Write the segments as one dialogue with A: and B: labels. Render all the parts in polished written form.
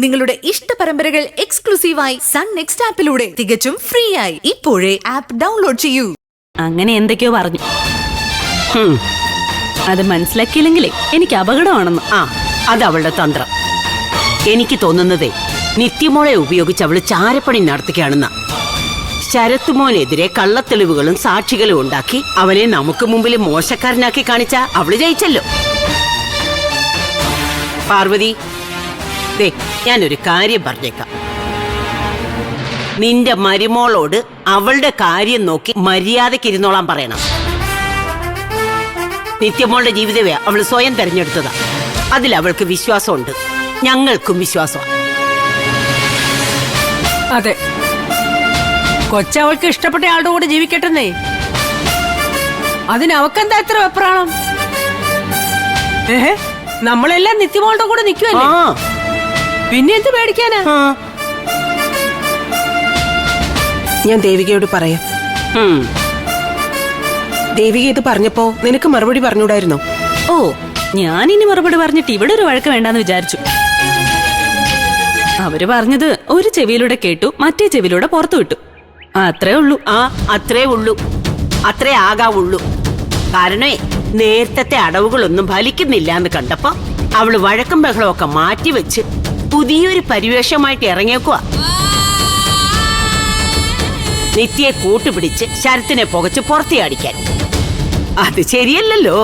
A: നിങ്ങളുടെ ഇഷ്ട പരമ്പരകൾ എക്സ്ക്ലൂസീവായി സൺ നെക്സ്റ്റ് ആപ്പിലൂടെ തികച്ചും ഫ്രീ ആയി ഇപ്പോഴേ ആപ്പ് ഡൗൺലോഡ് ചെയ്യൂ.
B: അങ്ങനെ എന്തൊക്കെയോ പറഞ്ഞു. അത് മനസ്സിലാക്കിയില്ലെങ്കിലേ എനിക്ക് അപകടമാണെന്ന്.
C: അത് അവളുടെ തന്ത്രം. എനിക്ക് തോന്നുന്നതേ നിത്യമോളെ ഉപയോഗിച്ച് അവള് ചാരപ്പണി നടത്തുകയാണെന്ന. ശരത്തുമോനെതിരെ കള്ളത്തെളിവുകളും സാക്ഷികളും ഉണ്ടാക്കി അവനെ നമുക്ക് മുമ്പിൽ മോശക്കാരനാക്കി കാണിച്ച അവള് ജയിച്ചല്ലോ. പാർവതി, ദേ ഞാനൊരു കാര്യം പറഞ്ഞേക്കാം. നിന്റെ മരുമോളോട് അവളുടെ കാര്യം നോക്കി മര്യാദയ്ക്ക് ഇരുന്നോളാൻ പറയണം. നിത്യമോളുടെ ജീവിതമേ അവള് സ്വയം തെരഞ്ഞെടുത്തതാ. അതിൽ അവൾക്ക് വിശ്വാസമുണ്ട്, ഞങ്ങൾക്കും വിശ്വാസം.
D: അതെ, കൊച്ചവൾക്ക് ഇഷ്ടപ്പെട്ട ആളുടെ കൂടെ ജീവിക്കട്ടെന്നേ. അതിനവക്കെന്താ എത്ര വെപ്രാളം? നമ്മളെല്ലാം നിത്യമോളുടെ കൂടെ നിൽക്കുവല്ലേ, പിന്നെ എന്ത് പേടിക്കാനാ?
E: ഞാൻ ദേവികയോട് പറയാം. ദേവിക ഇത് പറഞ്ഞപ്പോ നിനക്ക് മറുപടി പറഞ്ഞൂടായിരുന്നോ?
B: ഓ, ഞാനിനി മറുപടി പറഞ്ഞിട്ട് ഇവിടെ ഒരു വഴക്ക് വേണ്ടാന്ന് വിചാരിച്ചു. അവര് പറഞ്ഞത് ഒരു ചെവിയിലൂടെ കേട്ടു, മറ്റേ ചെവിയിലൂടെ പുറത്തു വിട്ടു. അത്രേ ഉള്ളൂ.
C: അത്രേ ഉള്ളൂ, അത്രേ ആകാവുള്ളൂ. കാരണമേ നേരത്തെ അടവുകളൊന്നും ഫലിക്കുന്നില്ല എന്ന് കണ്ടപ്പോ അവള് വഴക്കും ബഹളമൊക്കെ മാറ്റിവെച്ച് പുതിയൊരു പരിവേഷമായിട്ട് ഇറങ്ങിയേക്കുക. നിത്യയെ കൂട്ടുപിടിച്ച് ശരത്തിനെ പുകച്ച് പുറത്തിയടിക്കാൻ. അത് ശരിയല്ലല്ലോ.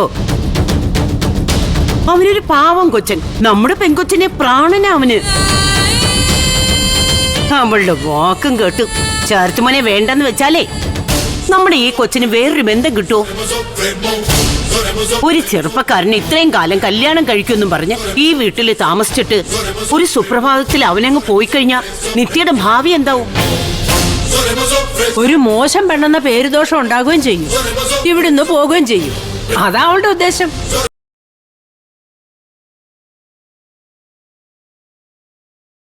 C: അവനൊരു പാവം കൊച്ചൻ, നമ്മുടെ പെൺകൊച്ചിനെ പ്രാണനാ അവന്. അവളുടെ വാക്കും കേട്ടു ശരത്തുമോനെ വേണ്ടെന്ന് വെച്ചാലേ നമ്മുടെ ഈ കൊച്ചിന് വേറൊരു ബന്ധം കിട്ടുമോ? ഒരു ചെറുപ്പക്കാരന് ഇത്രയും കാലം കല്യാണം കഴിക്കുമെന്നും പറഞ്ഞ് ഈ വീട്ടിൽ താമസിച്ചിട്ട് ഒരു സുപ്രഭാതത്തിൽ അവനങ്ങ് പോയി കഴിഞ്ഞാ നിത്യയുടെ ഭാവി എന്താവും?
D: ഒരു മോശം പെണ്ണെന്ന പേരുദോഷം ഉണ്ടാകുകയും ചെയ്യും, ഇവിടുന്ന് പോകുകയും ചെയ്യും. അതാ അവളുടെ ഉദ്ദേശം.